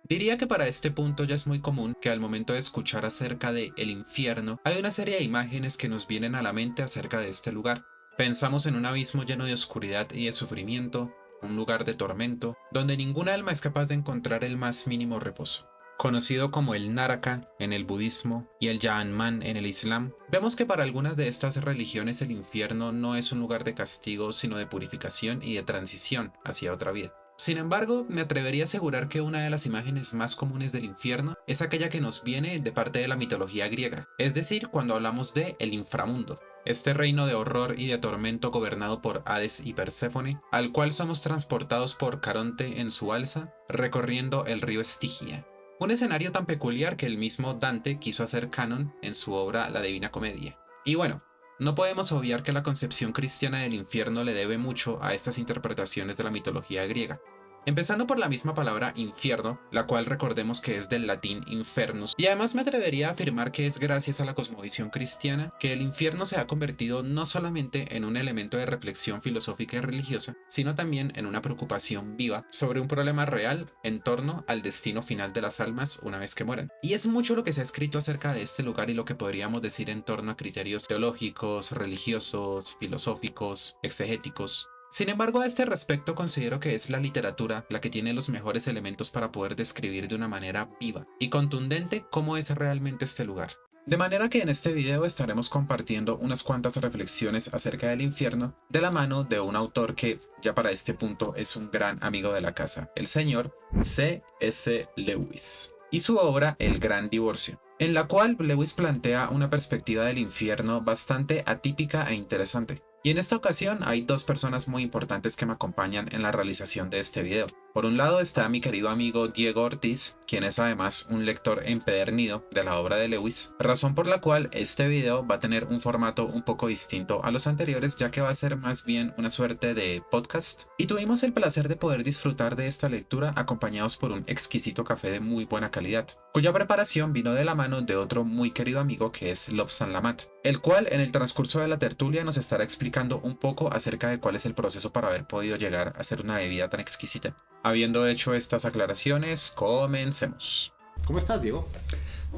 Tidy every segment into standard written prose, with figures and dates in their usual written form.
Diría que para este punto ya es muy común que al momento de escuchar acerca de el infierno, hay una serie de imágenes que nos vienen a la mente acerca de este lugar. Pensamos en un abismo lleno de oscuridad y de sufrimiento, un lugar de tormento, donde ningún alma es capaz de encontrar el más mínimo reposo. Conocido como el Naraka en el budismo y el Jahannam en el islam, vemos que para algunas de estas religiones el infierno no es un lugar de castigo, sino de purificación y de transición hacia otra vida. Sin embargo, me atrevería a asegurar que una de las imágenes más comunes del infierno es aquella que nos viene de parte de la mitología griega, es decir, cuando hablamos de el inframundo. Este reino de horror y de tormento gobernado por Hades y Perséfone, al cual somos transportados por Caronte en su alza, recorriendo el río Estigia. Un escenario tan peculiar que el mismo Dante quiso hacer canon en su obra La Divina Comedia. Y bueno, no podemos obviar que la concepción cristiana del infierno le debe mucho a estas interpretaciones de la mitología griega. Empezando por la misma palabra infierno, la cual recordemos que es del latín infernus, y además me atrevería a afirmar que es gracias a la cosmovisión cristiana que el infierno se ha convertido no solamente en un elemento de reflexión filosófica y religiosa, sino también en una preocupación viva sobre un problema real en torno al destino final de las almas una vez que mueren. Y es mucho lo que se ha escrito acerca de este lugar y lo que podríamos decir en torno a criterios teológicos, religiosos, filosóficos, exegéticos. Sin embargo, a este respecto considero que es la literatura la que tiene los mejores elementos para poder describir de una manera viva y contundente cómo es realmente este lugar. De manera que en este video estaremos compartiendo unas cuantas reflexiones acerca del infierno de la mano de un autor que ya para este punto es un gran amigo de la casa, el señor C.S. Lewis, y su obra El Gran Divorcio, en la cual Lewis plantea una perspectiva del infierno bastante atípica e interesante. Y en esta ocasión hay dos personas muy importantes que me acompañan en la realización de este video. Por un lado está mi querido amigo Diego Ortiz, quien es además un lector empedernido de la obra de Lewis, razón por la cual este video va a tener un formato un poco distinto a los anteriores, ya que va a ser más bien una suerte de podcast. Y tuvimos el placer de poder disfrutar de esta lectura acompañados por un exquisito café de muy buena calidad, cuya preparación vino de la mano de otro muy querido amigo que es Lobsan Lamat, el cual en el transcurso de la tertulia nos estará explicando un poco acerca de cuál es el proceso para haber podido llegar a ser una bebida tan exquisita. Habiendo hecho estas aclaraciones, comencemos. ¿Cómo estás, Diego?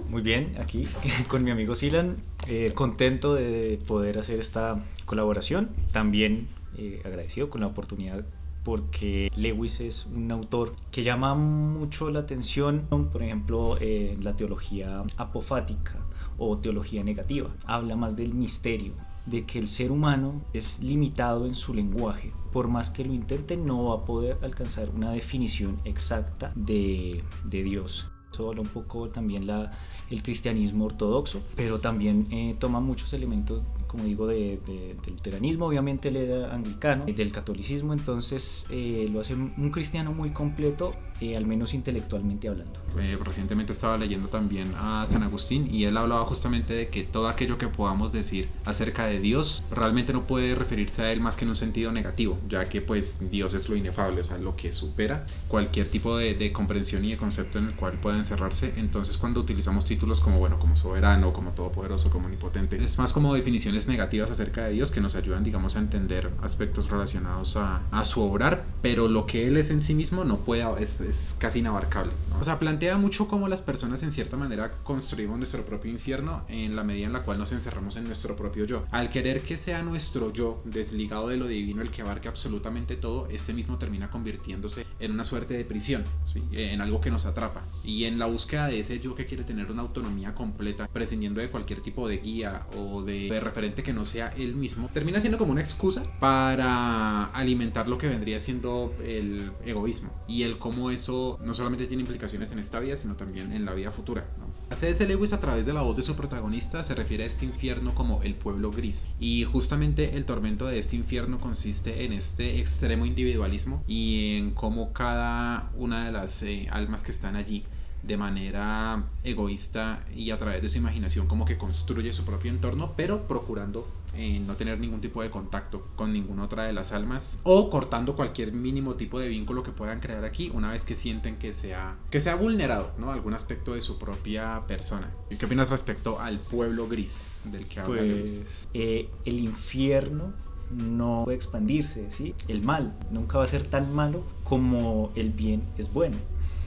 Muy bien, aquí con mi amigo Silan, contento de poder hacer esta colaboración, también agradecido con la oportunidad porque Lewis es un autor que llama mucho la atención, por ejemplo, la teología apofática o teología negativa, habla más del misterio, de que el ser humano es limitado en su lenguaje. Por más que lo intente, no va a poder alcanzar una definición exacta de Dios. Eso habla un poco también el cristianismo ortodoxo, pero también toma muchos elementos, como digo, del luteranismo, obviamente él era anglicano, del catolicismo, entonces lo hace un cristiano muy completo, al menos intelectualmente hablando. Recientemente estaba leyendo también a San Agustín y él hablaba justamente de que todo aquello que podamos decir acerca de Dios realmente no puede referirse a él más que en un sentido negativo, ya que pues Dios es lo inefable, o sea, lo que supera cualquier tipo de comprensión y de concepto en el cual pueda encerrarse. Entonces cuando utilizamos títulos como, bueno, como soberano, como todopoderoso, como omnipotente, es más como definiciones negativas acerca de Dios que nos ayudan, digamos, a entender aspectos relacionados a su obrar, pero lo que él es en sí mismo no puede, es casi inabarcable, ¿no? O sea, plantea mucho cómo las personas en cierta manera construimos nuestro propio infierno en la medida en la cual nos encerramos en nuestro propio yo. Al querer que sea nuestro yo desligado de lo divino el que abarque absolutamente todo, este mismo termina convirtiéndose en una suerte de prisión, ¿sí? En algo que nos atrapa. Y en la búsqueda de ese yo que quiere tener una autonomía completa, prescindiendo de cualquier tipo de guía o de referente que no sea él mismo, termina siendo como una excusa para alimentar lo que vendría siendo el egoísmo y el cómo eso no solamente tiene implicaciones en esta vida, sino también en la vida futura, ¿no? C.S. Lewis, a través de la voz de su protagonista, se refiere a este infierno como el pueblo gris, y justamente el tormento de este infierno consiste en este extremo individualismo y en cómo cada una de las almas que están allí de manera egoísta y a través de su imaginación como que construye su propio entorno, pero procurando no tener ningún tipo de contacto con ninguna otra de las almas o cortando cualquier mínimo tipo de vínculo que puedan crear aquí una vez que sienten que se ha vulnerado, ¿no?, algún aspecto de su propia persona. ¿Qué opinas respecto al pueblo gris del que habla Lewis? El infierno no puede expandirse, ¿sí? El mal nunca va a ser tan malo como el bien es bueno.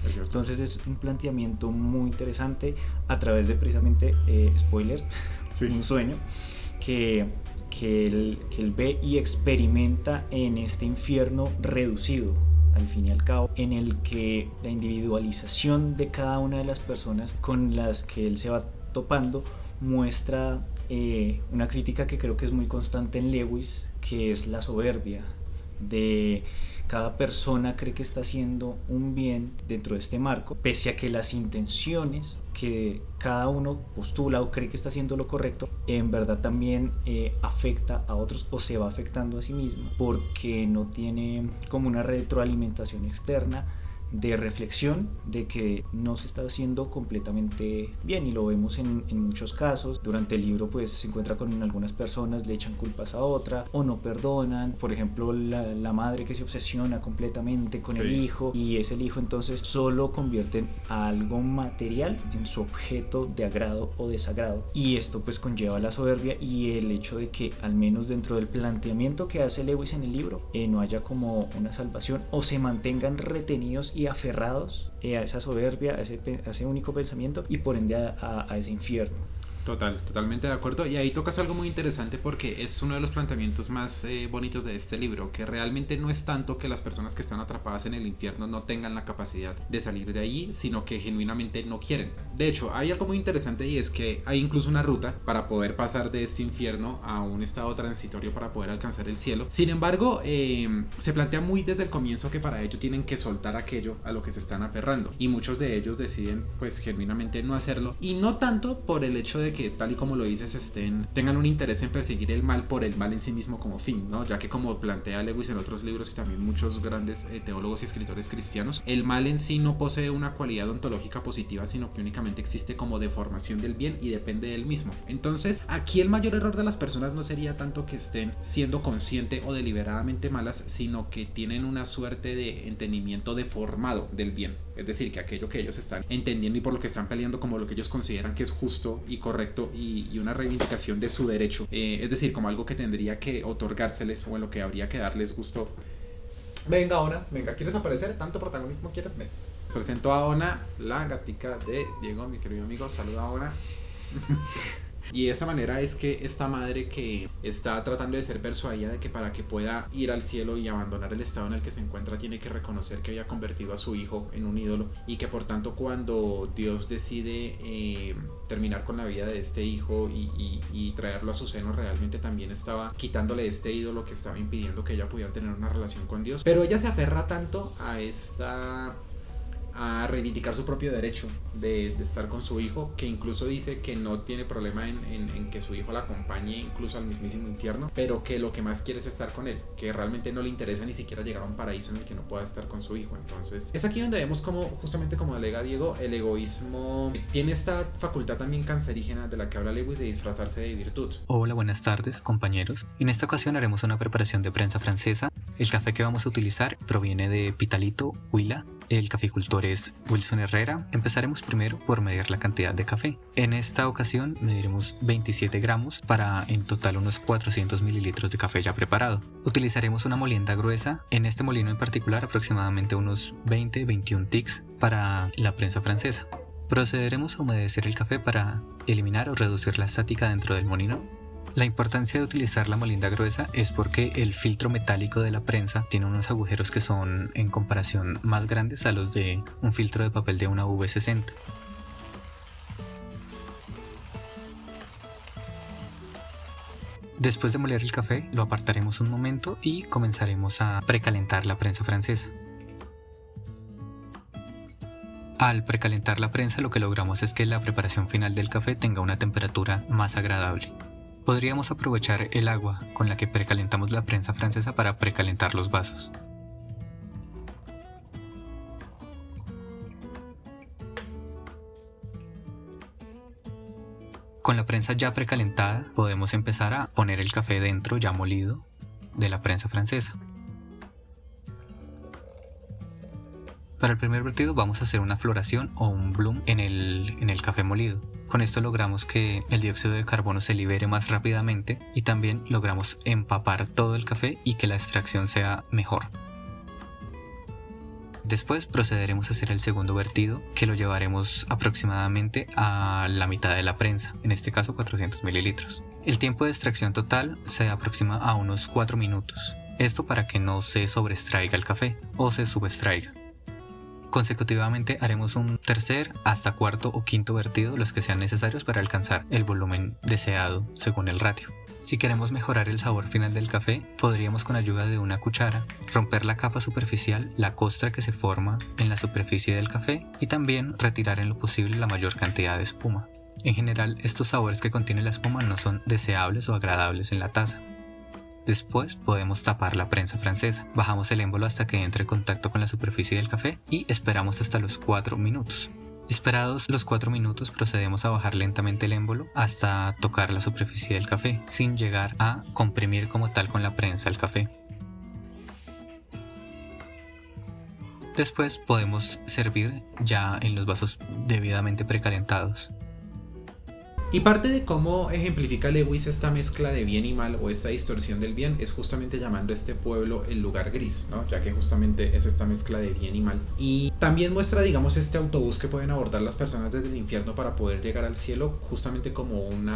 es cierto. Entonces es un planteamiento muy interesante a través de precisamente, spoiler, Sí. un sueño que él ve y experimenta en este infierno reducido, al fin y al cabo, en el que la individualización de cada una de las personas con las que él se va topando muestra una crítica que creo que es muy constante en Lewis, que es la soberbia de cada persona cree que está haciendo un bien dentro de este marco, pese a que las intenciones que cada uno postula o cree que está haciendo lo correcto, en verdad también afecta a otros o se va afectando a sí mismo, porque no tiene como una retroalimentación externa de reflexión de que no se está haciendo completamente bien, y lo vemos en muchos casos. Durante el libro pues se encuentra con algunas personas, le echan culpas a otra o no perdonan, por ejemplo la madre que se obsesiona completamente con el hijo, y es el hijo entonces solo convierten a algo material en su objeto de agrado o desagrado, y esto pues conlleva la soberbia y el hecho de que al menos dentro del planteamiento que hace Lewis en el libro no haya como una salvación o se mantengan retenidos y aferrados a esa soberbia, a ese único pensamiento y por ende a ese infierno. Totalmente de acuerdo. Y ahí tocas algo muy interesante porque es uno de los planteamientos más bonitos de este libro, que realmente no es tanto que las personas que están atrapadas en el infierno no tengan la capacidad de salir de allí, sino que genuinamente no quieren. De hecho, hay algo muy interesante y es que hay incluso una ruta para poder pasar de este infierno a un estado transitorio para poder alcanzar el cielo. Sin embargo, se plantea muy desde el comienzo que para ello tienen que soltar aquello a lo que se están aferrando, y muchos de ellos deciden pues genuinamente no hacerlo, y no tanto por el hecho de que, tal y como lo dices, tengan un interés en perseguir el mal por el mal en sí mismo como fin, ¿no? Ya que, como plantea Lewis en otros libros y también muchos grandes teólogos y escritores cristianos, el mal en sí no posee una cualidad ontológica positiva, sino que únicamente existe como deformación del bien y depende del mismo. Entonces, aquí el mayor error de las personas no sería tanto que estén siendo consciente o deliberadamente malas, sino que tienen una suerte de entendimiento deformado del bien. Es decir, que aquello que ellos están entendiendo y por lo que están peleando como lo que ellos consideran que es justo y correcto y una reivindicación de su derecho, es decir, como algo que tendría que otorgárseles o en lo que habría que darles gusto. Venga, Ona, venga, ¿quieres aparecer? ¿Tanto protagonismo quieres? Ven. Presento a Ona, la gatica de Diego, mi querido amigo. Saluda a Ona. Y de esa manera es que esta madre que está tratando de ser persuadida de que para que pueda ir al cielo y abandonar el estado en el que se encuentra tiene que reconocer que había convertido a su hijo en un ídolo, y que por tanto cuando Dios decide terminar con la vida de este hijo y traerlo a su seno, realmente también estaba quitándole este ídolo que estaba impidiendo que ella pudiera tener una relación con Dios. Pero ella se aferra tanto a reivindicar su propio derecho de estar con su hijo, que incluso dice que no tiene problema en que su hijo la acompañe incluso al mismísimo infierno, pero que lo que más quiere es estar con él, que realmente no le interesa ni siquiera llegar a un paraíso en el que no pueda estar con su hijo. Entonces es aquí donde vemos como, justamente como alega Diego, el egoísmo tiene esta facultad también cancerígena de la que habla Lewis, de disfrazarse de virtud. Hola, buenas tardes, compañeros. En esta ocasión haremos una preparación de prensa francesa. El café que vamos a utilizar proviene de Pitalito, Huila. El caficultor es Wilson Herrera. Empezaremos primero por medir la cantidad de café. En esta ocasión mediremos 27 gramos para en total unos 400 mililitros de café ya preparado. Utilizaremos una molienda gruesa, en este molino en particular aproximadamente unos 20-21 ticks para la prensa francesa. Procederemos a humedecer el café para eliminar o reducir la estática dentro del molino. La importancia de utilizar la molienda gruesa es porque el filtro metálico de la prensa tiene unos agujeros que son en comparación más grandes a los de un filtro de papel de una V60. Después de moler el café, lo apartaremos un momento y comenzaremos a precalentar la prensa francesa. Al precalentar la prensa, lo que logramos es que la preparación final del café tenga una temperatura más agradable. Podríamos aprovechar el agua con la que precalentamos la prensa francesa para precalentar los vasos. Con la prensa ya precalentada, podemos empezar a poner el café dentro, ya molido, de la prensa francesa. Para el primer vertido vamos a hacer una floración o un bloom en el café molido. Con esto logramos que el dióxido de carbono se libere más rápidamente y también logramos empapar todo el café y que la extracción sea mejor. Después procederemos a hacer el segundo vertido, que lo llevaremos aproximadamente a la mitad de la prensa, en este caso 400 mililitros. El tiempo de extracción total se aproxima a unos 4 minutos, esto para que no se sobreextraiga el café o se subextraiga. Consecutivamente haremos un tercer hasta cuarto o quinto vertido, los que sean necesarios para alcanzar el volumen deseado según el ratio. Si queremos mejorar el sabor final del café, podríamos con ayuda de una cuchara romper la capa superficial, la costra que se forma en la superficie del café, y también retirar en lo posible la mayor cantidad de espuma. En general, estos sabores que contiene la espuma no son deseables o agradables en la taza. Después podemos tapar la prensa francesa, bajamos el émbolo hasta que entre en contacto con la superficie del café y esperamos hasta los 4 minutos. Esperados los 4 minutos, procedemos a bajar lentamente el émbolo hasta tocar la superficie del café, sin llegar a comprimir como tal con la prensa el café. Después podemos servir ya en los vasos debidamente precalentados. Y parte de cómo ejemplifica Lewis esta mezcla de bien y mal o esta distorsión del bien es justamente llamando a este pueblo el lugar gris, ¿no? Ya que justamente es esta mezcla de bien y mal. Y también muestra, digamos, este autobús que pueden abordar las personas desde el infierno para poder llegar al cielo, justamente como un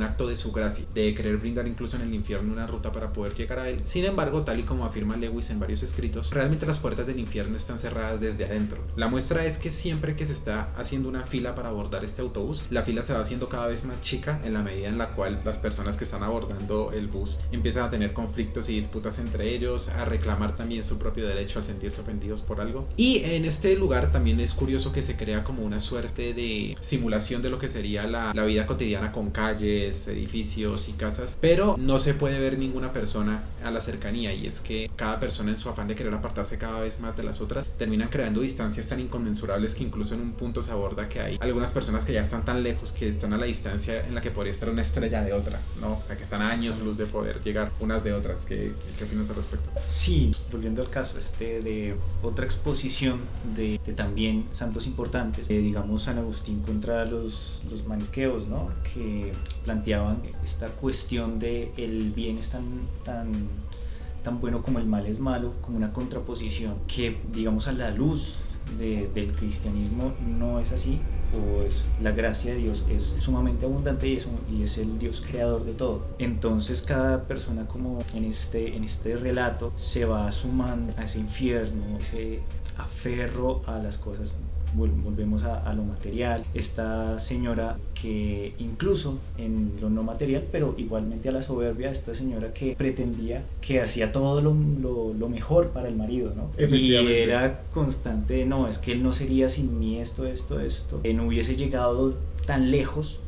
acto de su gracia, de querer brindar incluso en el infierno una ruta para poder llegar a él. Sin embargo, tal y como afirma Lewis en varios escritos, realmente las puertas del infierno están cerradas desde adentro. La muestra es que siempre que se está haciendo una fila para abordar este autobús, la fila se va haciendo cada vez más chica en la medida en la cual las personas que están abordando el bus empiezan a tener conflictos y disputas entre ellos, a reclamar también su propio derecho al sentirse ofendidos por algo. Y en este lugar también es curioso que se crea como una suerte de simulación de lo que sería la vida cotidiana con calles, edificios y casas, pero no se puede ver ninguna persona a la cercanía, y es que cada persona en su afán de querer apartarse cada vez más de las otras terminan creando distancias tan inconmensurables que incluso en un punto se aborda que hay algunas personas que ya están tan lejos que están a la distancia en la que podría estar una estrella de otra, ¿no? O sea, que están a años luz de poder llegar unas de otras. ¿Qué opinas al respecto? Sí, volviendo al caso de otra exposición de también santos importantes, digamos San Agustín contra los maniqueos, ¿no? Que planteaban esta cuestión de el bien es tan bueno como el mal es malo, como una contraposición que, digamos, a la luz del cristianismo no es así, pues la gracia de Dios es sumamente abundante y es el Dios creador de todo. Entonces cada persona, como en este relato, se va sumando a ese infierno, ese aferro a las cosas. Volvemos a lo material, esta señora que incluso en lo no material, pero igualmente a la soberbia, esta señora que pretendía que hacía todo lo mejor para el marido, ¿no? Y era constante, no, es que él no sería sin mí esto, no hubiese llegado tan lejos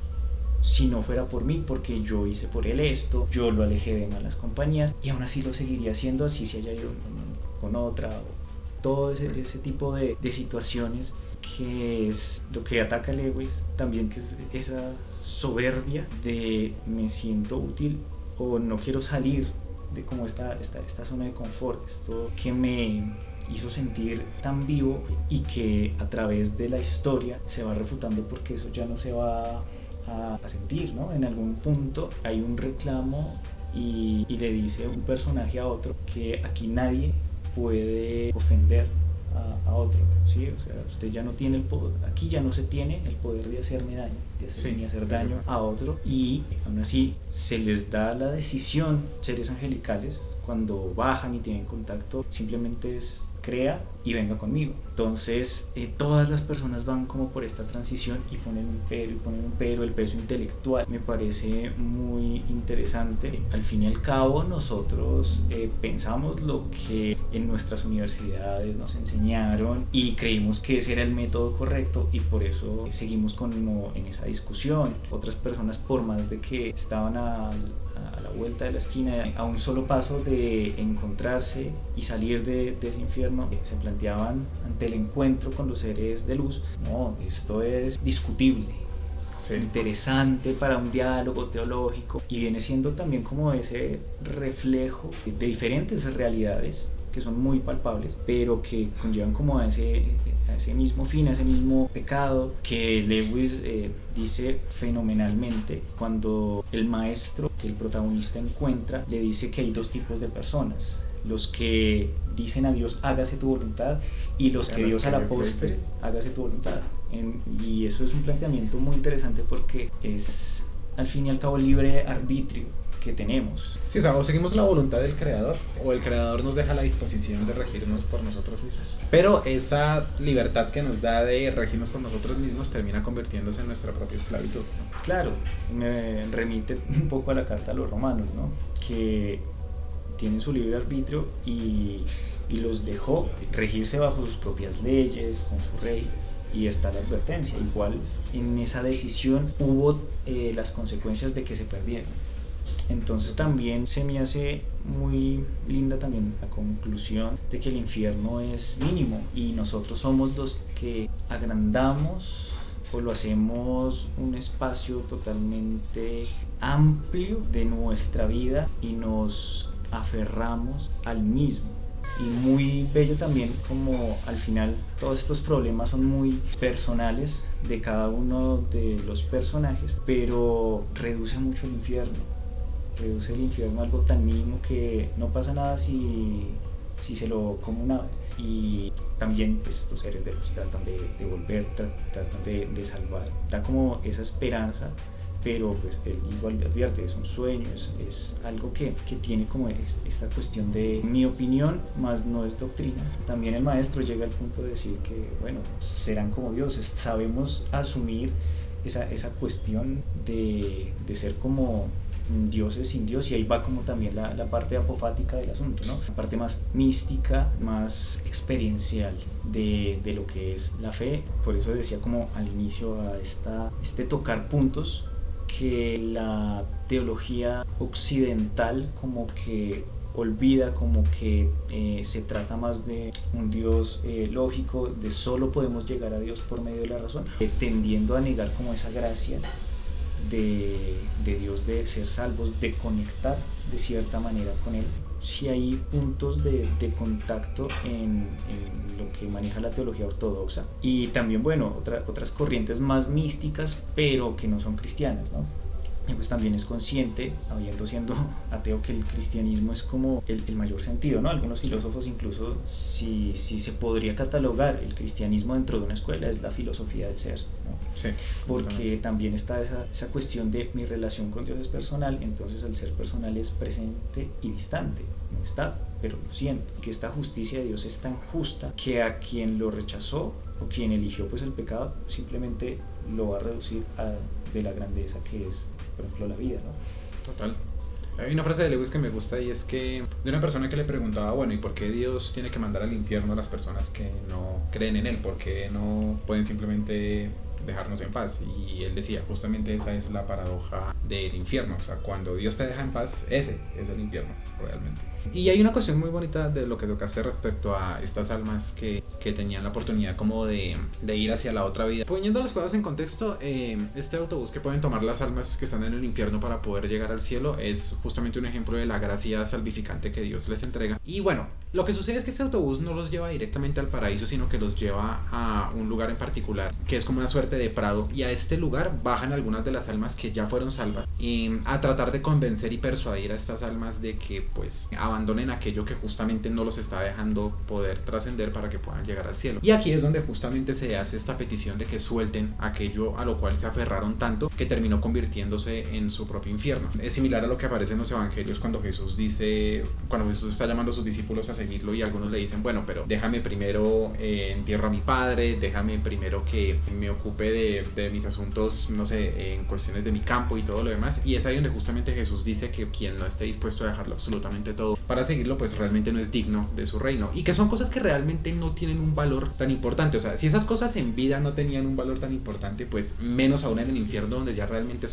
si no fuera por mí, porque yo hice por él esto, yo lo alejé de malas compañías y aún así lo seguiría haciendo, así se haya ido con otra, todo ese tipo de situaciones, que es lo que ataca a Lewis también, que es esa soberbia de me siento útil o no quiero salir de como esta zona de confort, esto que me hizo sentir tan vivo y que a través de la historia se va refutando, porque eso ya no se va a sentir, ¿no? En algún punto hay un reclamo y le dice un personaje a otro que aquí nadie puede ofender a otro, ¿sí? O sea, usted ya no tiene el poder, aquí ya no se tiene el poder de hacerme daño, ni hacer daño a otro, y aún así se les da la decisión, seres angelicales, cuando bajan y tienen contacto, simplemente es crea y venga conmigo. Entonces todas las personas van como por esta transición y ponen un pero, el peso intelectual me parece muy interesante. Al fin y al cabo nosotros pensamos lo que en nuestras universidades nos enseñaron y creímos que ese era el método correcto, y por eso seguimos como en esa discusión. Otras personas, por más de que estaban a la vuelta de la esquina, a un solo paso de encontrarse y salir de ese infierno, se planteaban ante el encuentro con los seres de luz, no, esto es discutible, interesante para un diálogo teológico, y viene siendo también como ese reflejo de diferentes realidades que son muy palpables, pero que conllevan como a ese mismo fin, a ese mismo pecado, que Lewis dice fenomenalmente cuando el maestro que el protagonista encuentra le dice que hay dos tipos de personas: los que dicen a Dios hágase tu voluntad y los que Dios a la postre hágase tu voluntad. Y eso es un planteamiento muy interesante porque es al fin y al cabo libre arbitrio que tenemos. Sí, o sea, o seguimos la voluntad del creador o el creador nos deja la disposición de regirnos por nosotros mismos. Pero esa libertad que nos da de regirnos por nosotros mismos termina convirtiéndose en nuestra propia esclavitud, ¿no? Claro, me remite un poco a la carta a los romanos, ¿no? Que tienen su libre arbitrio y los dejó regirse bajo sus propias leyes, con su rey. Y está la advertencia. Igual en esa decisión hubo las consecuencias de que se perdieron. Entonces también se me hace muy linda también la conclusión de que el infierno es mínimo y nosotros somos los que agrandamos o lo hacemos un espacio totalmente amplio de nuestra vida y nos aferramos al mismo. Y muy bello también como al final todos estos problemas son muy personales de cada uno de los personajes, pero reduce mucho el infierno. Reduce el infierno a algo tan mínimo que no pasa nada si se lo come una ave. Y también pues, estos seres de luz tratan de volver, tratan de salvar. Da como esa esperanza, pero pues él igual advierte, es un sueño, es algo que tiene como esta cuestión de mi opinión, más no es doctrina. También el maestro llega al punto de decir que, bueno, serán como dioses, sabemos asumir esa cuestión de ser como dioses sin Dios, y ahí va como también la parte apofática del asunto, ¿no? La parte más mística, más experiencial de lo que es la fe. Por eso decía como al inicio a este tocar puntos que la teología occidental como que olvida, como que se trata más de un Dios lógico, de solo podemos llegar a Dios por medio de la razón, tendiendo a negar como esa gracia de Dios, de ser salvos, de conectar de cierta manera con Él. Sí hay puntos de contacto en lo que maneja la teología ortodoxa y también, bueno, otras corrientes más místicas, pero que no son cristianas, ¿no? Y pues también es consciente, siendo ateo, que el cristianismo es como el mayor sentido, ¿no? Algunos filósofos incluso, si se podría catalogar el cristianismo dentro de una escuela, es la filosofía del ser, ¿no? Sí, porque también está esa cuestión de mi relación con Dios es personal, entonces el ser personal es presente y distante, no está, pero lo siento, que esta justicia de Dios es tan justa que a quien lo rechazó o quien eligió pues el pecado simplemente lo va a reducir de la grandeza que es, por ejemplo, la vida, ¿no? Total. Hay una frase de Lewis que me gusta y es que de una persona que le preguntaba, bueno, ¿y por qué Dios tiene que mandar al infierno a las personas que no creen en Él? ¿Por qué no pueden simplemente dejarnos en paz? Y él decía, justamente esa es la paradoja del infierno. O sea, cuando Dios te deja en paz, ese es el infierno, realmente. Y hay una cuestión muy bonita de lo que tocaste respecto a estas almas que tenían la oportunidad como de ir hacia la otra vida. Poniendo las cosas en contexto, este autobús que pueden tomar las almas que están en el infierno para poder llegar al cielo es justamente un ejemplo de la gracia salvificante que Dios les entrega. Y bueno, lo que sucede es que este autobús no los lleva directamente al paraíso, sino que los lleva a un lugar en particular, que es como una suerte de prado, y a este lugar bajan algunas de las almas que ya fueron salvas a tratar de convencer y persuadir a estas almas de que pues abandonen aquello que justamente no los está dejando poder trascender para que puedan llegar al cielo. Y aquí es donde justamente se hace esta petición de que suelten aquello a lo cual se aferraron tanto que terminó convirtiéndose en su propio infierno. Es similar a lo que aparece en los evangelios cuando Jesús está llamando a sus discípulos a seguirlo y algunos le dicen, bueno, pero déjame primero entierro a mi padre, déjame primero que me ocupe de mis asuntos, no sé, en cuestiones de mi campo y todo lo demás. Y es ahí donde justamente Jesús dice que quien no esté dispuesto a dejarlo absolutamente todo para seguirlo, pues realmente no es digno de su reino. Y que son cosas que realmente no tienen un valor tan importante. O sea, si esas cosas en vida no tenían un valor tan importante, pues menos aún en el infierno, donde ya realmente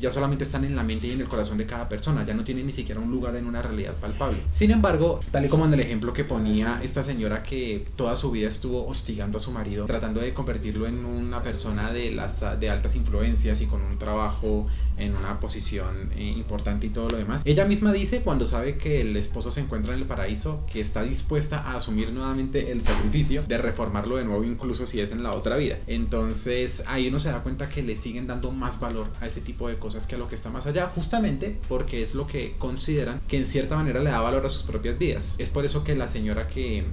ya solamente están en la mente y en el corazón de cada persona, ya no tienen ni siquiera un lugar en una realidad palpable. Sin embargo, tal y como en el ejemplo ejemplo que ponía esta señora que toda su vida estuvo hostigando a su marido, tratando de convertirlo en una persona de altas influencias y con un trabajo en una posición importante y todo lo demás. Ella misma dice, cuando sabe que el esposo se encuentra en el paraíso, que está dispuesta a asumir nuevamente el sacrificio de reformarlo de nuevo, incluso si es en la otra vida. Entonces ahí uno se da cuenta que le siguen dando más valor a ese tipo de cosas que a lo que está más allá, justamente porque es lo que consideran que en cierta manera le da valor a sus propias vidas. Es por eso que la señora que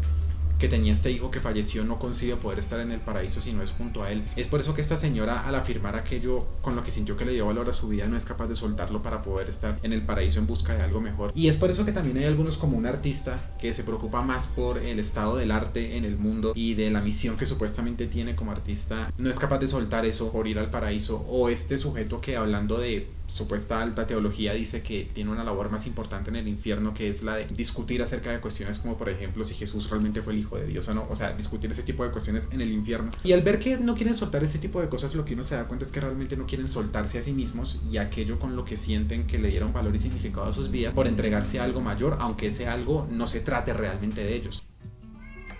tenía este hijo que falleció no consigue poder estar en el paraíso si no es junto a él. Es por eso que esta señora, al afirmar aquello con lo que sintió que le dio valor a su vida, no es capaz de soltarlo para poder estar en el paraíso en busca de algo mejor. Y es por eso que también hay algunos, como un artista que se preocupa más por el estado del arte en el mundo y de la misión que supuestamente tiene como artista, no es capaz de soltar eso por ir al paraíso. O este sujeto que, hablando de supuesta alta teología, dice que tiene una labor más importante en el infierno, que es la de discutir acerca de cuestiones como, por ejemplo, si Jesús realmente fue el hijo de Dios o no. O sea, discutir ese tipo de cuestiones en el infierno. Y al ver que no quieren soltar ese tipo de cosas, lo que uno se da cuenta es que realmente no quieren soltarse a sí mismos y aquello con lo que sienten que le dieron valor y significado a sus vidas, por entregarse a algo mayor, aunque ese algo no se trate realmente de ellos.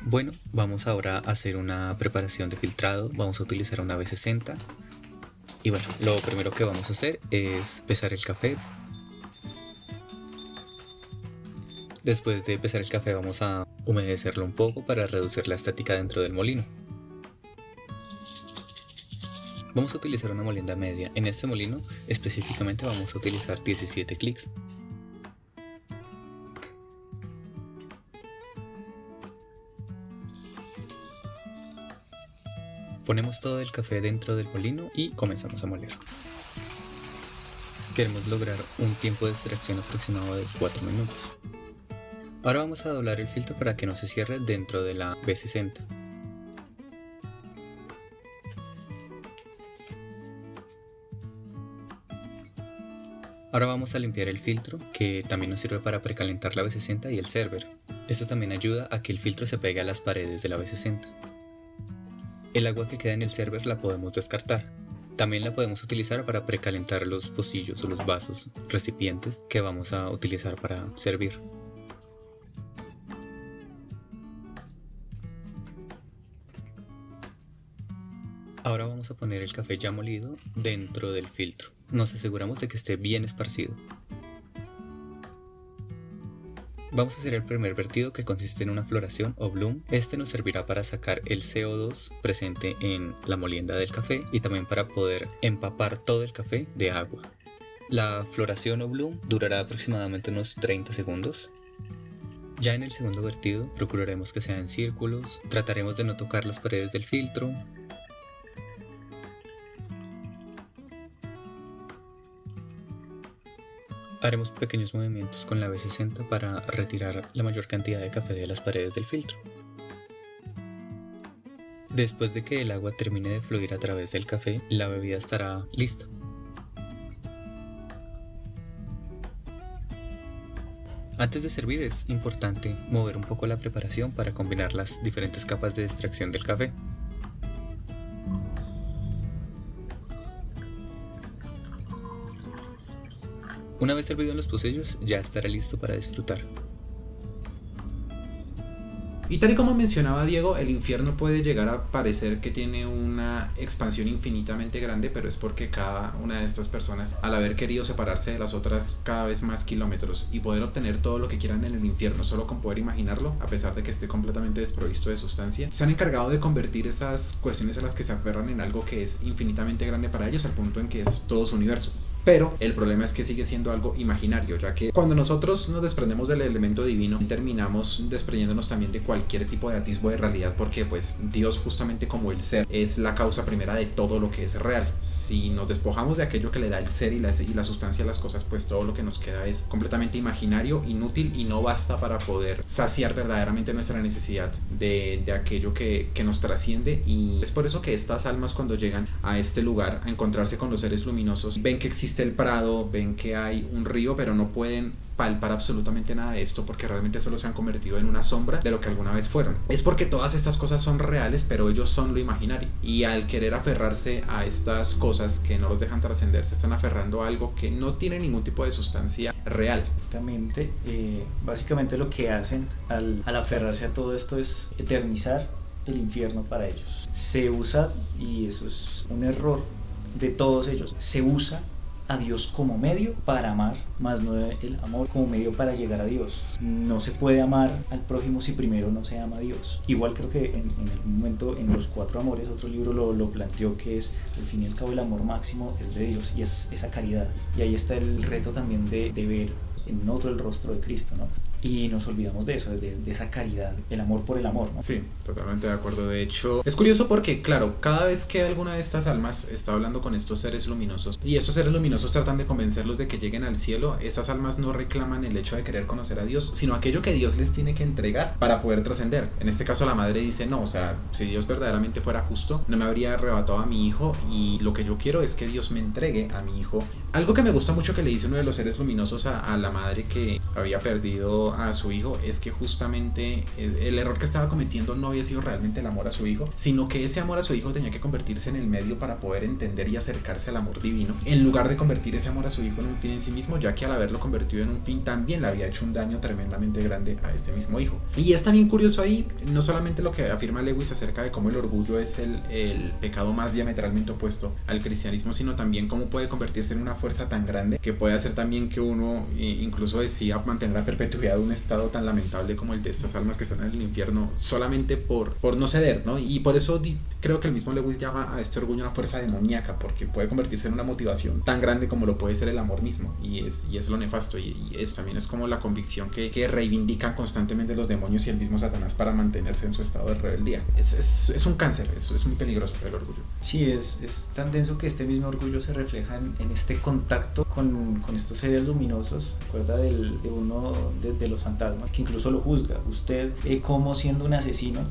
Bueno, vamos ahora a hacer una preparación de filtrado. Vamos a utilizar una B60. Y bueno, lo primero que vamos a hacer es pesar el café. Después de pesar el café vamos a humedecerlo un poco para reducir la estática dentro del molino. Vamos a utilizar una molienda media. En este molino específicamente vamos a utilizar 17 clics. Ponemos todo el café dentro del molino y comenzamos a moler. Queremos lograr un tiempo de extracción aproximado de 4 minutos. Ahora vamos a doblar el filtro para que no se cierre dentro de la B60. Ahora vamos a limpiar el filtro, que también nos sirve para precalentar la B60 y el server. Esto también ayuda a que el filtro se pegue a las paredes de la B60. El agua que queda en el server la podemos descartar. También la podemos utilizar para precalentar los pocillos o los vasos, recipientes que vamos a utilizar para servir. Ahora vamos a poner el café ya molido dentro del filtro. Nos aseguramos de que esté bien esparcido. Vamos a hacer el primer vertido, que consiste en una floración o bloom. Este nos servirá para sacar el CO2 presente en la molienda del café y también para poder empapar todo el café de agua. La floración o bloom durará aproximadamente unos 30 segundos. Ya en el segundo vertido procuraremos que sea en círculos, trataremos de no tocar las paredes del filtro. Haremos pequeños movimientos con la B60 para retirar la mayor cantidad de café de las paredes del filtro. Después de que el agua termine de fluir a través del café, la bebida estará lista. Antes de servir es importante mover un poco la preparación para combinar las diferentes capas de extracción del café. Una vez servido en los pocillos, ya estará listo para disfrutar. Y tal y como mencionaba Diego, el infierno puede llegar a parecer que tiene una expansión infinitamente grande, pero es porque cada una de estas personas, al haber querido separarse de las otras cada vez más kilómetros y poder obtener todo lo que quieran en el infierno solo con poder imaginarlo, a pesar de que esté completamente desprovisto de sustancia, se han encargado de convertir esas cuestiones a las que se aferran en algo que es infinitamente grande para ellos, al punto en que es todo su universo. Pero el problema es que sigue siendo algo imaginario, ya que cuando nosotros nos desprendemos del elemento divino, terminamos desprendiéndonos también de cualquier tipo de atisbo de realidad, porque pues Dios, justamente como el ser, es la causa primera de todo lo que es real. Si nos despojamos de aquello que le da el ser y la sustancia a las cosas, pues todo lo que nos queda es completamente imaginario, inútil, y no basta para poder saciar verdaderamente nuestra necesidad de aquello que nos trasciende. Y es por eso que estas almas, cuando llegan a este lugar a encontrarse con los seres luminosos, ven que existe el prado, ven que hay un río, pero no pueden palpar absolutamente nada de esto porque realmente solo se han convertido en una sombra de lo que alguna vez fueron. Es porque todas estas cosas son reales, pero ellos son lo imaginario. Y al querer aferrarse a estas cosas que no los dejan trascender, se están aferrando a algo que no tiene ningún tipo de sustancia real. Exactamente. Básicamente lo que hacen al aferrarse a todo esto es eternizar el infierno para ellos. Se usa, y eso es un error de todos ellos, se usa a Dios como medio para amar, más no el amor como medio para llegar a Dios. No se puede amar al prójimo si primero no se ama a Dios. Igual creo que en algún momento en Los Cuatro Amores, otro libro lo planteó, que es, al fin y al cabo, el amor máximo es de Dios y es esa caridad. Y ahí está el reto también de ver en otro el rostro de Cristo, ¿no? Y nos olvidamos de eso, de esa caridad, el amor por el amor, ¿no? Sí, totalmente de acuerdo. De hecho, es curioso porque, claro, cada vez que alguna de estas almas está hablando con estos seres luminosos y estos seres luminosos tratan de convencerlos de que lleguen al cielo, esas almas no reclaman el hecho de querer conocer a Dios, sino aquello que Dios les tiene que entregar para poder trascender. En este caso, la madre dice, no, o sea, si Dios verdaderamente fuera justo, no me habría arrebatado a mi hijo, y lo que yo quiero es que Dios me entregue a mi hijo. Algo que me gusta mucho que le dice uno de los seres luminosos a la madre que había perdido a su hijo es que justamente el error que estaba cometiendo no había sido realmente el amor a su hijo, sino que ese amor a su hijo tenía que convertirse en el medio para poder entender y acercarse al amor divino, en lugar de convertir ese amor a su hijo en un fin en sí mismo, ya que al haberlo convertido en un fin también le había hecho un daño tremendamente grande a este mismo hijo. Y es también curioso ahí, no solamente lo que afirma Lewis acerca de cómo el orgullo es el pecado más diametralmente opuesto al cristianismo, sino también cómo puede convertirse en una fuerza tan grande que puede hacer también que uno incluso decida mantener la perpetuidad de un estado tan lamentable como el de estas almas que están en el infierno solamente por no ceder, ¿no? Y por eso creo que el mismo Lewis llama a este orgullo una fuerza demoníaca, porque puede convertirse en una motivación tan grande como lo puede ser el amor mismo, y es lo nefasto, y eso también es como la convicción que reivindican constantemente los demonios y el mismo Satanás para mantenerse en su estado de rebeldía. Es un cáncer, es muy peligroso el orgullo. Sí, es tan denso que este mismo orgullo se refleja en este contacto con estos seres luminosos. Recuerda de uno de los fantasmas que incluso lo juzga. Usted, como siendo un asesino,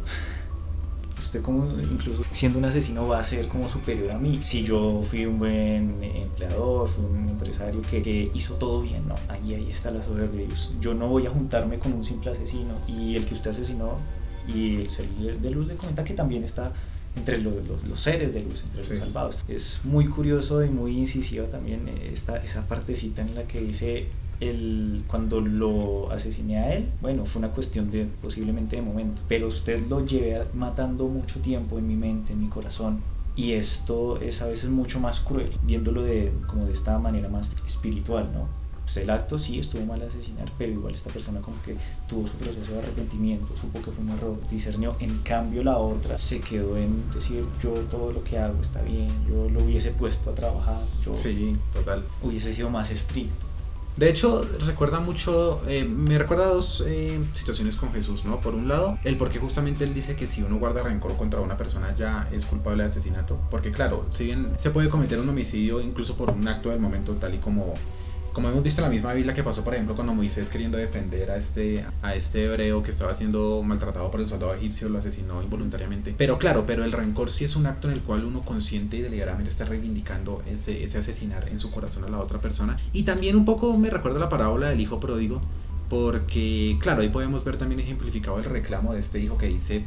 usted como incluso siendo un asesino va a ser como superior a mí. Si yo fui un buen empleador, fui un empresario que hizo todo bien, no, ahí está la soberbia. Yo no voy a juntarme con un simple asesino, y el que usted asesinó, y el ser de luz le comenta que también está entre los seres de luz, entre los salvados. Es muy curioso y muy incisiva también esa partecita en la que dice cuando lo asesiné a él, bueno, fue una cuestión posiblemente de momento, pero usted lo llevé matando mucho tiempo en mi mente, en mi corazón, y esto es a veces mucho más cruel, viéndolo como de esta manera más espiritual, ¿no? Pues el acto sí estuvo mal asesinar, pero igual esta persona como que tuvo su proceso de arrepentimiento, supo que fue un error, discernió. En cambio la otra se quedó en decir, yo todo lo que hago está bien, yo lo hubiese puesto a trabajar, yo sí, total, hubiese sido más estricto. De hecho, me recuerda a dos situaciones con Jesús, ¿no? Por un lado, el por qué justamente él dice que si uno guarda rencor contra una persona ya es culpable de asesinato. Porque claro, si bien se puede cometer un homicidio incluso por un acto del momento, tal y como hemos visto en la misma Biblia que pasó, por ejemplo, cuando Moisés, queriendo defender a este hebreo que estaba siendo maltratado por el soldado egipcio, lo asesinó involuntariamente. Pero el rencor sí es un acto en el cual uno consciente y deliberadamente está reivindicando ese asesinar en su corazón a la otra persona. Y también un poco me recuerda la parábola del hijo pródigo, porque claro, ahí podemos ver también ejemplificado el reclamo de este hijo que dice,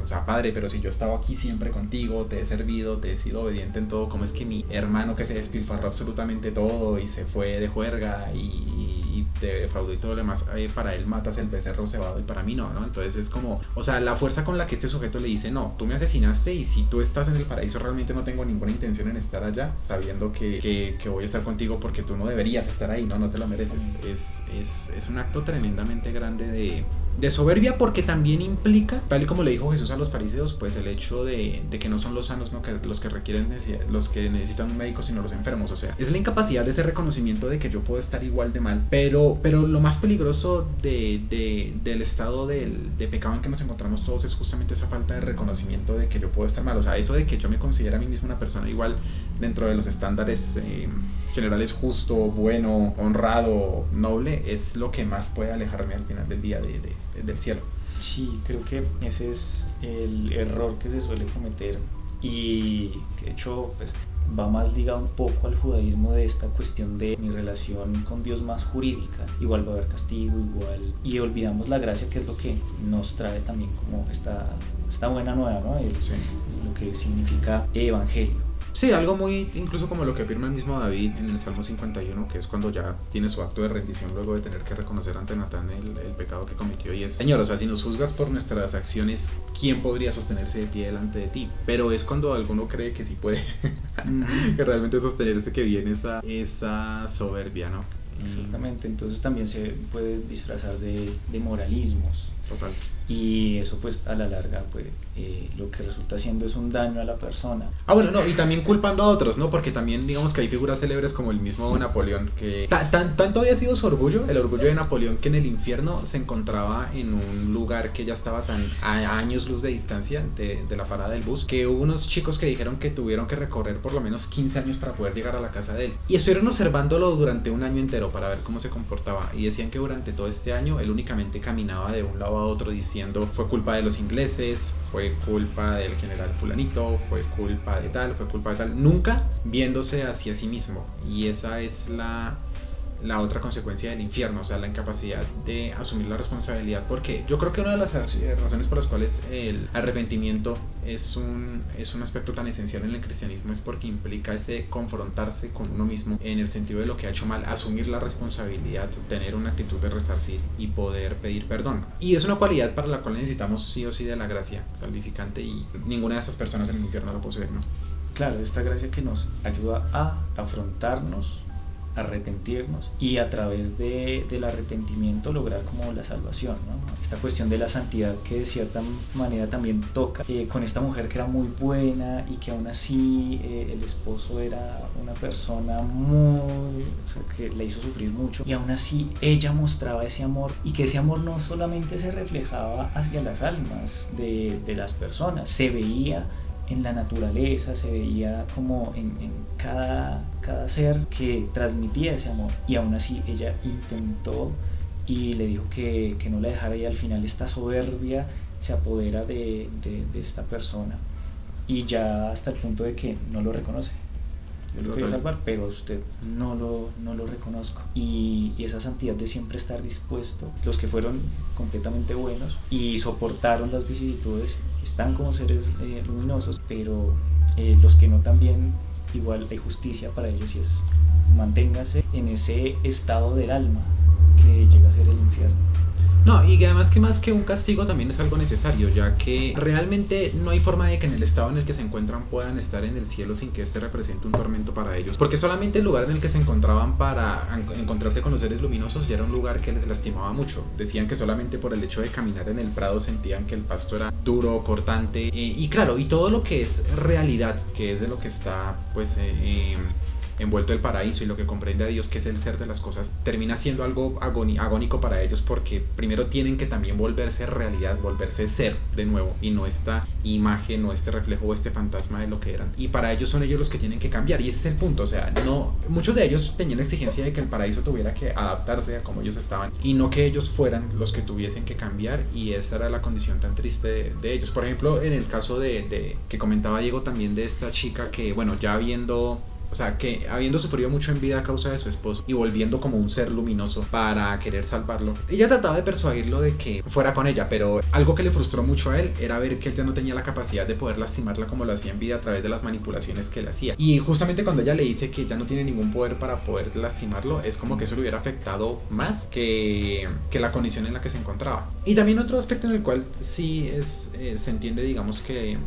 o sea, padre, pero si yo estaba aquí siempre contigo, te he servido, te he sido obediente en todo, ¿cómo es que mi hermano que se despilfarró absolutamente todo y se fue de juerga y te defraudó y todo lo demás, para él matas el becerro cebado y para mí no? Entonces es como, o sea, la fuerza con la que este sujeto le dice, no, tú me asesinaste y si tú estás en el paraíso realmente no tengo ninguna intención en estar allá, sabiendo que voy a estar contigo porque tú no deberías estar ahí, no te lo mereces. Es un acto tremendamente grande de soberbia, porque también implica, tal y como le dijo Jesús a los fariseos, pues el hecho de que no son los sanos, ¿no? Que los que necesitan un médico, sino los enfermos. O sea, es la incapacidad de ese reconocimiento de que yo puedo estar igual de mal, pero lo más peligroso del estado de pecado en que nos encontramos todos es justamente esa falta de reconocimiento de que yo puedo estar mal. O sea, eso de que yo me considero a mí mismo una persona igual dentro de los estándares generales, justo, bueno, honrado, noble, es lo que más puede alejarme al final del día del cielo. Sí, creo que ese es el error que se suele cometer, y de hecho pues va más ligado un poco al judaísmo de esta cuestión de mi relación con Dios más jurídica. Igual va a haber castigo, igual, y olvidamos la gracia, que es lo que nos trae también como esta buena nueva, ¿no? Sí. Lo que significa evangelio. Sí, algo muy, incluso como lo que afirma el mismo David en el Salmo 51, que es cuando ya tiene su acto de rendición luego de tener que reconocer ante Natán el pecado que cometió, y es: Señor, o sea, si nos juzgas por nuestras acciones, ¿quién podría sostenerse de pie delante de ti? Pero es cuando alguno cree que sí puede, que realmente sostenerse, que viene esa soberbia, ¿no? Exactamente, entonces también se puede disfrazar de moralismos. Total. Y eso pues a la larga pues lo que resulta siendo es un daño a la persona. Bueno, no, y también culpando a otros, ¿no? Porque también digamos que hay figuras célebres como el mismo Napoleón, que tanto había sido su orgullo, el orgullo de Napoleón, que en el infierno se encontraba en un lugar que ya estaba a años luz de distancia de la parada del bus, que hubo unos chicos que dijeron que tuvieron que recorrer por lo menos 15 años para poder llegar a la casa de él. Y estuvieron observándolo durante un año entero para ver cómo se comportaba, y decían que durante todo este año él únicamente caminaba de un lado a otro diciendo: fue culpa de los ingleses, fue culpa del general fulanito, fue culpa de tal, nunca viéndose hacia sí mismo. Y esa es la otra consecuencia del infierno, o sea, la incapacidad de asumir la responsabilidad, porque yo creo que una de las razones por las cuales el arrepentimiento es un aspecto tan esencial en el cristianismo es porque implica ese confrontarse con uno mismo en el sentido de lo que ha hecho mal, asumir la responsabilidad, tener una actitud de resarcir y poder pedir perdón. Y es una cualidad para la cual necesitamos sí o sí de la gracia salvificante, y ninguna de esas personas en el infierno lo posee, ¿no? Claro, esta gracia que nos ayuda a afrontarnos, arrepentirnos, y a través del arrepentimiento lograr como la salvación, ¿no? Esta cuestión de la santidad que de cierta manera también toca con esta mujer que era muy buena y que aún así el esposo era una persona que le hizo sufrir mucho, y aún así ella mostraba ese amor, y que ese amor no solamente se reflejaba hacia las almas de las personas, se veía en la naturaleza, se veía como en cada ser que transmitía ese amor, y aún así ella intentó y le dijo que no la dejara, y al final esta soberbia se apodera de esta persona, y ya hasta el punto de que no lo reconoce. Yo lo quiero salvar, pero usted no lo reconozco. Y esa santidad de siempre estar dispuesto, los que fueron completamente buenos y soportaron las vicisitudes, están como seres luminosos, pero los que no, también igual hay justicia para ellos, y es: manténgase en ese estado del alma que llega a ser el infierno. No, y además que más que un castigo también es algo necesario, ya que realmente no hay forma de que en el estado en el que se encuentran puedan estar en el cielo sin que este represente un tormento para ellos, porque solamente el lugar en el que se encontraban para encontrarse con los seres luminosos ya era un lugar que les lastimaba mucho. Decían que solamente por el hecho de caminar en el prado sentían que el pasto era duro, cortante, y claro, y todo lo que es realidad, que es de lo que está pues envuelto el paraíso y lo que comprende a Dios, que es el ser de las cosas, termina siendo algo agónico para ellos, porque primero tienen que también volverse realidad, volverse ser de nuevo, y no esta imagen o este reflejo o este fantasma de lo que eran. Y para ellos son ellos los que tienen que cambiar, y ese es el punto. O sea, no, muchos de ellos tenían la exigencia de que el paraíso tuviera que adaptarse a como ellos estaban, y no que ellos fueran los que tuviesen que cambiar, y esa era la condición tan triste de ellos. Por ejemplo, en el caso de que comentaba Diego también, de esta chica que, bueno, ya habiendo sufrido mucho en vida a causa de su esposo y volviendo como un ser luminoso para querer salvarlo, ella trataba de persuadirlo de que fuera con ella, pero algo que le frustró mucho a él era ver que él ya no tenía la capacidad de poder lastimarla como lo hacía en vida a través de las manipulaciones que él hacía. Y justamente cuando ella le dice que ya no tiene ningún poder para poder lastimarlo, es como que eso le hubiera afectado más que la condición en la que se encontraba. Y también otro aspecto en el cual sí se entiende, digamos, que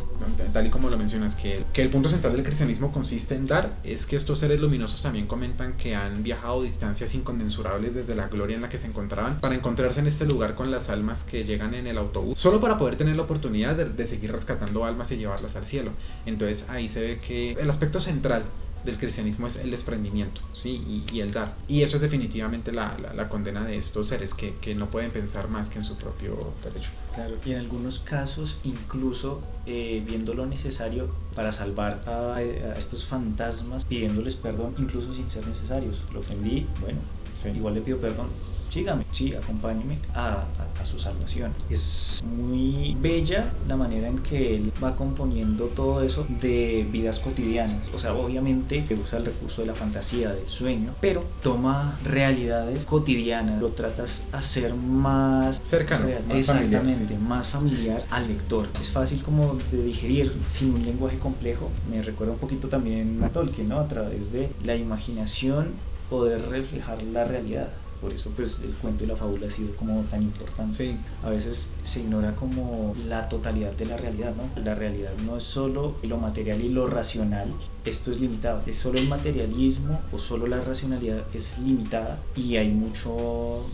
tal y como lo mencionas, que el punto central del cristianismo consiste en dar, es que estos seres luminosos también comentan que han viajado distancias inconmensurables desde la gloria en la que se encontraban para encontrarse en este lugar con las almas que llegan en el autobús, solo para poder tener la oportunidad de seguir rescatando almas y llevarlas al cielo. Entonces ahí se ve que el aspecto central del cristianismo es el desprendimiento, ¿sí? y el dar, y eso es definitivamente la condena de estos seres que no pueden pensar más que en su propio derecho. Claro, y en algunos casos incluso viendo lo necesario para salvar a estos fantasmas, pidiéndoles perdón incluso sin ser necesarios. Lo ofendí, bueno, sí, igual le pido perdón, sígame, sí, acompáñeme a su salvación. Es muy bella la manera en que él va componiendo todo eso de vidas cotidianas. O sea, obviamente que usa el recurso de la fantasía, del sueño, pero toma realidades cotidianas, lo tratas a hacer más cercano, real, más exactamente, familiar, sí. más familiar al lector. Es fácil como de digerir sin un lenguaje complejo. Me recuerda un poquito también a Tolkien, ¿no? A través de la imaginación poder reflejar la realidad. Por eso pues el cuento y la fábula ha sido como tan importante. Sí. A veces se ignora como la totalidad de la realidad, ¿no? La realidad no es solo lo material y lo racional, esto es limitado. Es solo el materialismo o solo la racionalidad es limitada y hay mucho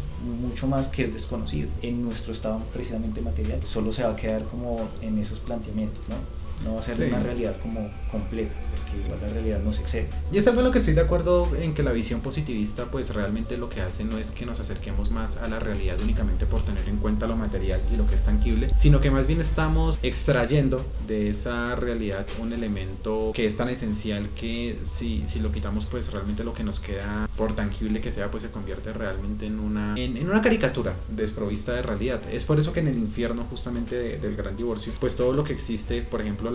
más que es desconocido. En nuestro estado precisamente material solo se va a quedar como en esos planteamientos, ¿no? No va a ser Sí. una realidad como completa, porque igual la realidad nos excede. Y es algo en lo que estoy de acuerdo en que la visión positivista pues realmente lo que hace no es que nos acerquemos más a la realidad únicamente por tener en cuenta lo material y lo que es tangible, sino que más bien estamos extrayendo de esa realidad un elemento que es tan esencial que si lo quitamos pues realmente lo que nos queda, por tangible que sea, pues se convierte realmente en una caricatura desprovista de realidad. Es por eso que en el infierno justamente del Gran Divorcio pues todo lo que existe, por ejemplo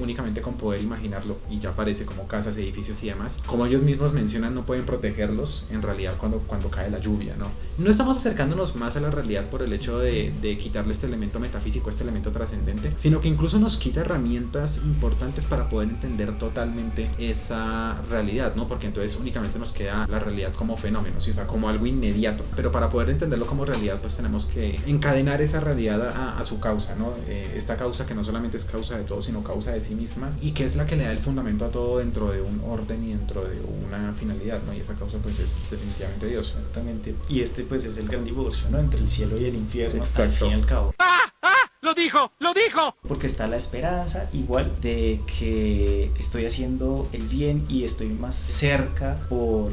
únicamente con poder imaginarlo y ya aparece como casas, edificios y demás, como ellos mismos mencionan, no pueden protegerlos en realidad cuando cae la lluvia, ¿no? No estamos acercándonos más a la realidad por el hecho de quitarle este elemento metafísico, este elemento trascendente, sino que incluso nos quita herramientas importantes para poder entender totalmente esa realidad, ¿no? Porque entonces únicamente nos queda la realidad como fenómeno, ¿sí? O sea, como algo inmediato, pero para poder entenderlo como realidad pues tenemos que encadenar esa realidad a su causa, ¿no? Esta causa que no solamente es causa de todo, sino causa de sí misma y que es la que le da el fundamento a todo dentro de un orden y dentro de una finalidad, ¿no? Y esa causa pues es definitivamente Dios. Exactamente. Y este pues es el gran divorcio, ¿no? Entre el cielo y el infierno, Exacto. al fin y al cabo. ¡Lo dijo! ¡Lo dijo! Porque está la esperanza igual de que estoy haciendo el bien y estoy más cerca por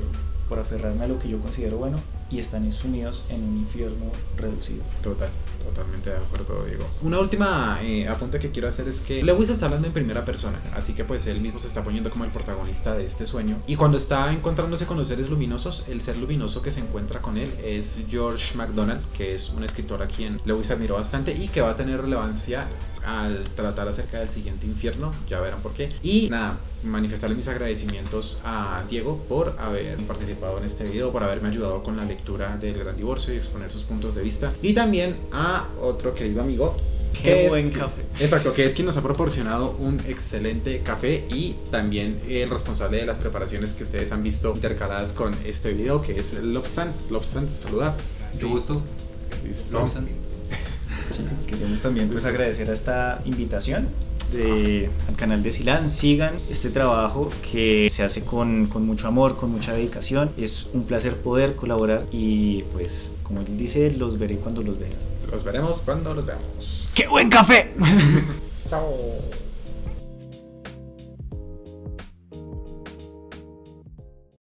aferrarme a lo que yo considero bueno, y están sumidos en un infierno reducido. Totalmente de acuerdo, Diego. Una última apunte que quiero hacer es que Lewis está hablando en primera persona, así que pues él mismo se está poniendo como el protagonista de este sueño, y cuando está encontrándose con los seres luminosos, el ser luminoso que se encuentra con él es George MacDonald, que es un escritor a quien Lewis admiró bastante y que va a tener relevancia al tratar acerca del siguiente infierno, ya verán por qué. Y nada, manifestarle mis agradecimientos a Diego por haber participado en este video, por haberme ayudado con la lectura del Gran Divorcio y exponer sus puntos de vista, y también a otro querido amigo Qué buen café. Exacto, que es quien nos ha proporcionado un excelente café y también el responsable de las preparaciones que ustedes han visto intercaladas con este video, que es Lobstrand. Lobstrand, saludar. Mucho gusto. Listo. Robson. Sí, queremos también pues agradecer a esta invitación al canal de Silan. Sigan este trabajo que se hace con mucho amor, con mucha dedicación. Es un placer poder colaborar y pues como él dice, los veré cuando los vea. Los veremos cuando los veamos. ¡Qué buen café! Chao.